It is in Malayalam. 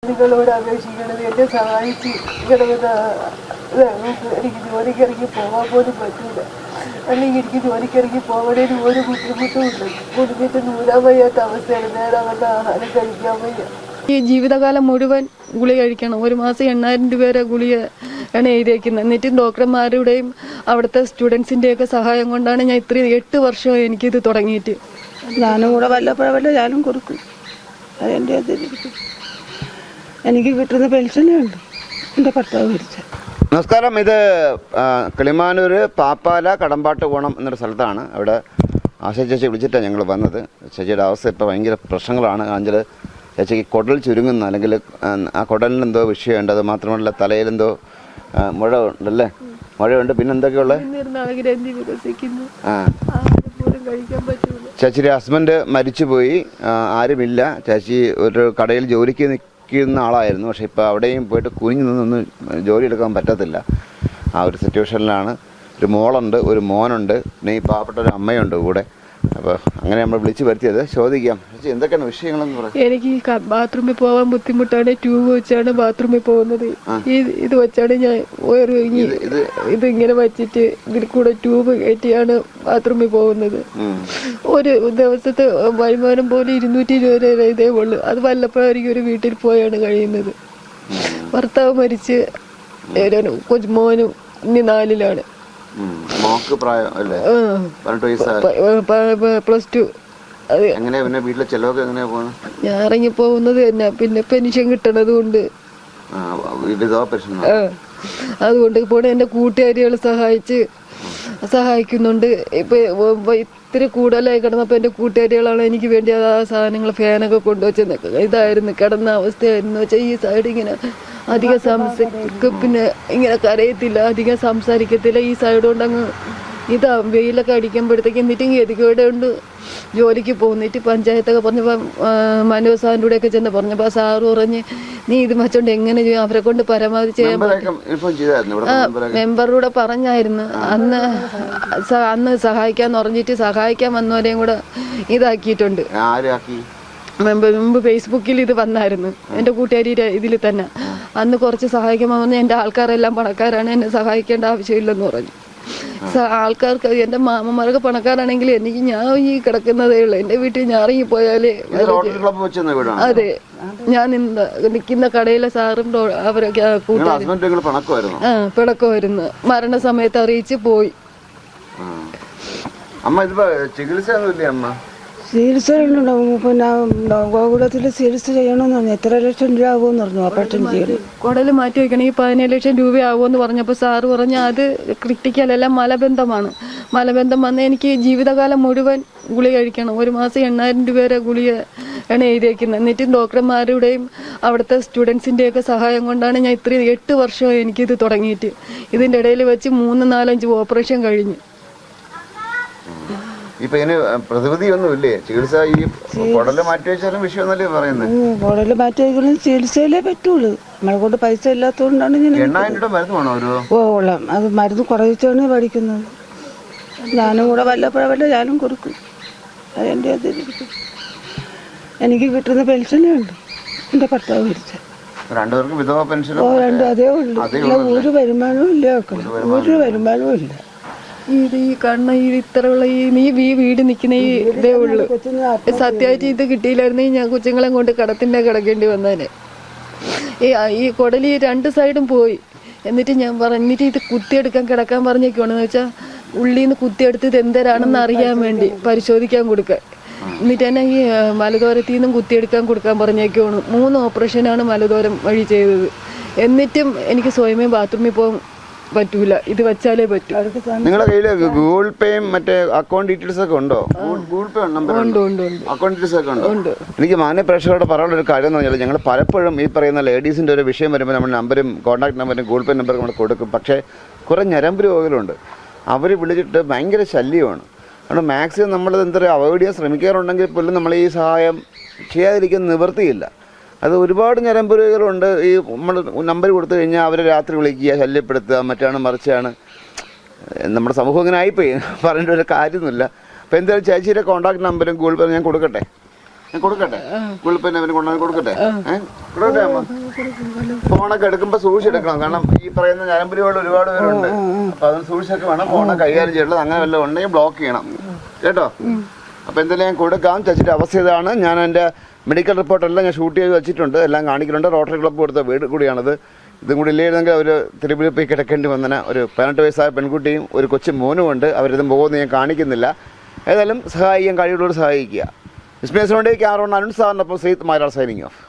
നിങ്ങളോട് അപേക്ഷിക്കണത് എന്നെ സഹായിച്ച് എനിക്ക് ജോലിക്കിറങ്ങി പോകാൻ പോലും പറ്റില്ല. അല്ലെങ്കിൽ എനിക്ക് ജോലിക്കിറങ്ങി പോകണേന് ഒരു ബുദ്ധിമുട്ടും ഉണ്ട്. കുടുംബത്തെ നൂരാൻ വയ്യാത്ത അവസ്ഥയാണ്. നേരെ വന്ന ആഹാരം കഴിക്കാൻ വയ്യ. ഈ ജീവിതകാലം മുഴുവൻ ഗുളിക കഴിക്കണം. ഒരു മാസം 8000 രൂപ ഗുളിക ആണ് എഴുതിയേക്കുന്നത്. എന്നിട്ടും ഡോക്ടർമാരുടെയും അവിടുത്തെ സ്റ്റുഡൻസിൻ്റെയൊക്കെ സഹായം കൊണ്ടാണ് ഞാൻ ഇത്രയും 8 വർഷമായി എനിക്കിത് തുടങ്ങിയിട്ട്. ഞാനും കൂടെ വല്ലപ്പോഴല്ല ഞാനും കൊടുക്കും. അതെൻ്റെ അതിരിക്കും. എനിക്ക് കിട്ടുന്ന പെൻഷനേ ഉണ്ട്. എൻ്റെ ഭർത്താവ് മരിച്ച. നമസ്കാരം. ഇത് കിളിമാനൂർ പാപ്പാല കടമ്പാട്ട് കോണം എന്നൊരു സ്ഥലത്താണ്. അവിടെ ആശ ചേച്ചി വിളിച്ചിട്ടാണ് ഞങ്ങൾ വന്നത്. ചേച്ചിയുടെ അവസ്ഥ ഇപ്പോൾ ഭയങ്കര പ്രശ്നങ്ങളാണ്. കാഞ്ചൽ ചേച്ചിക്ക് കുടൽ ചുരുങ്ങുന്ന, അല്ലെങ്കിൽ ആ കുടലിനെന്തോ വിഷയമുണ്ട്. അത് മാത്രമല്ല തലയിലെന്തോ മുഴ ഉണ്ടല്ലേ, മുഴയുണ്ട്. പിന്നെ എന്തൊക്കെയുള്ള ചേച്ചിയുടെ ഹസ്ബൻഡ് മരിച്ചുപോയി. ആരുമില്ല. ചേച്ചി ഒരു കടയിൽ ജോലിക്ക് നിൽക്കുന്ന ആളായിരുന്നു. പക്ഷെ ഇപ്പോൾ അവിടെയും പോയിട്ട് കുനിഞ്ഞു നിന്നൊന്നും ജോലി എടുക്കാൻ പറ്റത്തില്ല. ആ ഒരു സിറ്റുവേഷനിലാണ്. ഒരു മോളുണ്ട്, ഒരു മോനുണ്ട്, പിന്നെ ഈ പാവപ്പെട്ട ഒരു അമ്മയുണ്ട് കൂടെ. അപ്പോൾ അങ്ങനെ നമ്മൾ വിളിച്ചു വരുത്തിയത്. ചോദിക്കാം, എന്തൊക്കെയാണ് വിഷയങ്ങളെന്ന് പറയാം. എനിക്ക് ബാത്റൂമിൽ പോകാൻ ബുദ്ധിമുട്ടാണ്. ട്യൂബ് വെച്ചാണ് ബാത്റൂമിൽ പോകുന്നത്. ഇത് വെച്ചാണ് ഞാൻ ഇത് ഇങ്ങനെ വെച്ചിട്ട് ഇതിൽ കൂടെ ട്യൂബ് കയറ്റിയാണ് ബാത്റൂമിൽ പോകുന്നത്. ഒരു ദിവസത്തെ വരുമാനം പോലെ 220 രൂപ ഇതേ ഉള്ളു. അത് വല്ലപ്പോഴായിരിക്കും ഒരു വീട്ടിൽ പോയാണ് കഴിയുന്നത്. ഭർത്താവ് മരിച്ച് മോനും ഇനി 4ലാണ്. +2. ഞാൻ ഇറങ്ങി പോകുന്നത് തന്നെ. പിന്നെ പെൻഷൻ കിട്ടണത് കൊണ്ട് അതുകൊണ്ട് ഇപ്പോൾ എന്റെ കൂട്ടുകാരികൾ സഹായിക്കുന്നുണ്ട്. ഇപ്പൊ ഇത്തിരി കൂടുതലായി കിടന്നപ്പോ എന്റെ കൂട്ടുകാരികളാണ് എനിക്ക് വേണ്ടി ആ സാധനങ്ങൾ ഫാനൊക്കെ കൊണ്ടുവച്ചത്. ഇതായിരുന്നു കിടന്ന അവസ്ഥയായിരുന്നു. വെച്ചാൽ ഈ സൈഡ് ഇങ്ങനെ അധികം പിന്നെ ഇങ്ങനെ കരയത്തില്ല, അധികം സംസാരിക്കത്തില്ല. ഈ സൈഡ് കൊണ്ട് അങ്ങ് ഇതാ വെയിലൊക്കെ അടിക്കുമ്പോഴത്തേക്ക്. എന്നിട്ടും ഗതികേട് കൊണ്ട് ജോലിക്ക് പോകുന്നിട്ട് പഞ്ചായത്തൊക്കെ പറഞ്ഞപ്പോൾ മനോജ് സാറിൻ്റെ കൂടെയൊക്കെ ചെന്ന് പറഞ്ഞപ്പോൾ സാറ് പറഞ്ഞ് നീ ഇത് വെച്ചോണ്ട് എങ്ങനെ ചെയ്യും, അവരെ കൊണ്ട് പരമാവധി ചെയ്യാൻ പറ്റും. മെമ്പറുടെ പറഞ്ഞായിരുന്നു. അന്ന് സഹായിക്കാന്ന് പറഞ്ഞിട്ട് സഹായിക്കാൻ വന്നവരെയും കൂടെ ഇതാക്കിയിട്ടുണ്ട്. മുമ്പ് ഫേസ്ബുക്കിൽ ഇത് വന്നായിരുന്നു. എൻ്റെ കൂട്ടുകാരി ഇതിൽ തന്നെ അന്ന് കുറച്ച് സഹായിക്കാൻ വന്ന് എൻ്റെ ആൾക്കാരെല്ലാം പണക്കാരാണ്, എന്നെ സഹായിക്കേണ്ട ആവശ്യമില്ലെന്ന് പറഞ്ഞു. ആൾക്കാർക്ക് എൻ്റെ മാമന്മാരൊക്കെ പണക്കാരാണെങ്കിൽ എനിക്ക് ഞാൻ ഈ കിടക്കുന്നതേ ഉള്ളു. എൻ്റെ വീട്ടിൽ ഞാൻ ഇറങ്ങിപ്പോയാലേ അതെ ഞാൻ നിൽക്കുന്ന കടയിലെ സാറും അവരൊക്കെ പിണക്കമായിരുന്നു. മരണസമയത്ത് അറിയിച്ച് പോയി. ചികിത്സ പിന്നെ ഗോകുലത്തിൽ ചികിത്സ ചെയ്യണമെന്ന് പറഞ്ഞു. എത്ര ലക്ഷം രൂപ ആകുമെന്ന് പറഞ്ഞു ഓപ്പറേഷൻ ചെയ്യണം. കുടല് മാറ്റി വയ്ക്കണം. ഈ 17 ലക്ഷം രൂപ ആകുമെന്ന് പറഞ്ഞപ്പോൾ സാറ് പറഞ്ഞ് അത് ക്രിട്ടിക്കലല്ല, മലബന്ധമാണ്. മലബന്ധം വന്ന് എനിക്ക് ജീവിതകാലം മുഴുവൻ ഗുളിക കഴിക്കണം. ഒരു മാസം 8000 രൂപ ഗുളിക ആണ് എഴുതിയേക്കുന്നത്. എന്നിട്ടും ഡോക്ടർമാരുടെയും അവിടുത്തെ സ്റ്റുഡൻസിൻ്റെയൊക്കെ സഹായം കൊണ്ടാണ് ഞാൻ ഇത്രയും 8 വർഷമായി എനിക്കിത് തുടങ്ങിയിട്ട്. ഇതിൻ്റെ ഇടയിൽ വെച്ച് 3-4-5 ഓപ്പറേഷൻ കഴിഞ്ഞു. ഇപ്പൊ ഇതിന് പ്രതിവിധിയൊന്നുമില്ലേ? ചികിത്സ ഈ കുടല് മാറ്റി വെച്ചാലും വിഷയമൊന്നല്ലേ പറയുന്നത്? കുടല് മാറ്റി വയ്ക്കണം, ചികിത്സയിലേ പറ്റുള്ളൂ. നമ്മളെ കൊണ്ട് പൈസ ഇല്ലാത്തതുകൊണ്ടാണ് 8000 രൂപ മരുന്ന് വേണോ? കൊള്ളാം. അത് മരുന്ന് കുറച്ചാണ് പഠിക്കുന്നത്. ഞാനും കൂടെ വല്ലപ്പോഴല്ല ഞാനും കൊടുക്കും. അതെൻ്റെ അതിരിക്കും. എനിക്ക് കിട്ടുന്ന പെൻഷനേ ഉണ്ട്. എൻ്റെ ഭർത്താവ് മരിച്ച. രണ്ടുപേർക്കും വിധവാ പെൻഷൻ? അതേ ഉള്ളൂ. ഒരു വരുമാനവും ഇല്ല. ഒരു വരുമാനവും ഇല്ല. ഇത് ഈ കണ്ണ ഇത്രയുള്ള ഈ വീട് നിൽക്കുന്ന ഈ ഇതേ ഉള്ളു. സത്യമായിട്ട് ഇത് കിട്ടിയില്ലായിരുന്നെങ്കിൽ ഞാൻ കുച്ചുങ്ങളെ കൊണ്ട് കിടക്കേണ്ടി വന്നേനെ. ഈ കുടലി 2 സൈഡും പോയി. എന്നിട്ട് ഞാൻ പറഞ്ഞിട്ട് ഇത് കുത്തിയെടുക്കാൻ കിടക്കാൻ പറഞ്ഞേക്കുവാണെന്ന് വെച്ചാൽ ഉള്ളിൽ നിന്ന് കുത്തിയെടുത്ത് ഇത് എന്തരാണെന്ന് അറിയാൻ വേണ്ടി പരിശോധിക്കാൻ കൊടുക്കാൻ. എന്നിട്ട് തന്നെ ഈ മലദോരത്തിൽ നിന്നും കുത്തിയെടുക്കാൻ കൊടുക്കാൻ പറഞ്ഞേക്കുവാണ്. 3 ഓപ്പറേഷനാണ് മലദോരം വഴി ചെയ്തത്. എന്നിട്ടും എനിക്ക് സ്വയമേ ബാത്റൂമിൽ പോകാൻ പറ്റൂല. ഇത് വെച്ചാലേ പറ്റൂ. നിങ്ങളുടെ കയ്യില് ഗൂഗിൾ പേയും മറ്റേ അക്കൗണ്ട് ഡീറ്റെയിൽസ് ഒക്കെ ഉണ്ടോ? Google Pay number account details ഒക്കെ ഉണ്ടോ? എനിക്ക് മാന്യ പ്രേക്ഷകരോട് പറയാനുള്ള ഒരു കാര്യം എന്ന് പറഞ്ഞാൽ ഞങ്ങൾ പലപ്പോഴും ഈ പറയുന്ന ലേഡീസിൻ്റെ ഒരു വിഷയം വരുമ്പോൾ നമ്മൾ നമ്പരും കോൺടാക്ട് നമ്പറും ഗൂഗിൾ പേ നമ്പറും നമ്മൾ കൊടുക്കും. പക്ഷേ കുറേ ഞരമ്പ് രോഗികളുണ്ട്. അവർ വിളിച്ചിട്ട് ഭയങ്കര ശല്യമാണ്. അതുകൊണ്ട് മാക്സിമം നമ്മൾ എന്താ പറയുക അവോയ്ഡ് ചെയ്യാൻ ശ്രമിക്കാറുണ്ടെങ്കിൽ പോലും നമ്മൾ ഈ സഹായം ചെയ്യാതിരിക്കാൻ നിവൃത്തിയില്ല. അത് ഒരുപാട് ഞരമ്പ് രോഗികളുണ്ട്. ഈ നമ്മൾ നമ്പർ കൊടുത്തു കഴിഞ്ഞാൽ അവരെ രാത്രി വിളിക്കുക, ശല്യപ്പെടുത്തുക, മറ്റാണ് മറിച്ചാണ്. നമ്മുടെ സമൂഹം ഇങ്ങനെ ആയിപ്പോയി. പറയേണ്ട ഒരു കാര്യമൊന്നുമില്ല. അപ്പോൾ എന്തായാലും ചേച്ചിയുടെ കോൺടാക്ട് നമ്പറും ഗൂഗിൾ പേ ഞാൻ കൊടുക്കട്ടെ. ഞാൻ കൊടുക്കട്ടെ? ഗൂഗിൾ പേ അവന് കൊണ്ടുവന്ന് കൊടുക്കട്ടെ? കൊടുക്കട്ടെ അമ്മ? ഫോണൊക്കെ എടുക്കുമ്പോൾ സൂക്ഷിച്ചെടുക്കണം. കാരണം ഈ പറയുന്ന ഞരമ്പുരികൾ ഒരുപാട് പേരുണ്ട്. അപ്പൊ അതിന് സൂക്ഷിച്ചൊക്കെ വേണം ഫോണ് കൈകാര്യം ചെയ്യേണ്ടത്. അങ്ങനെ വല്ലതും ഉണ്ടെങ്കിൽ ബ്ലോക്ക് ചെയ്യണം കേട്ടോ. അപ്പോൾ എന്തായാലും ഞാൻ കൊടുക്കാം. ചേച്ചിയുടെ അവസ്ഥ ഇതാണ്. ഞാൻ എൻ്റെ മെഡിക്കൽ റിപ്പോർട്ടെല്ലാം ഞാൻ ഷൂട്ട് ചെയ്ത് വെച്ചിട്ടുണ്ട്, എല്ലാം കാണിക്കുന്നുണ്ട്. റോട്ടറി ക്ലബ്ബ് കൊടുത്ത വീട് കൂടിയാണത്. ഇതും കൂടി ഇല്ലായിരുന്നെങ്കിൽ അവർ തിരുപ്പതി പോയി കിടക്കേണ്ടി വന്നന. ഒരു 18 വയസ്സായ പെൺകുട്ടിയും ഒരു കൊച്ചു മോനും ഉണ്ട്. അവരിതും പോകുമെന്ന് ഞാൻ കാണിക്കുന്നില്ല. ഏതായാലും സഹായിക്കാൻ കഴിയുള്ളവർ സഹായിക്കുക. വിസ്മയസിനോട് ക്യാമറ അരുൺ സാറിനൊപ്പം സയ്യിദ് മാരാർ സൈനിങ് ഓഫ്.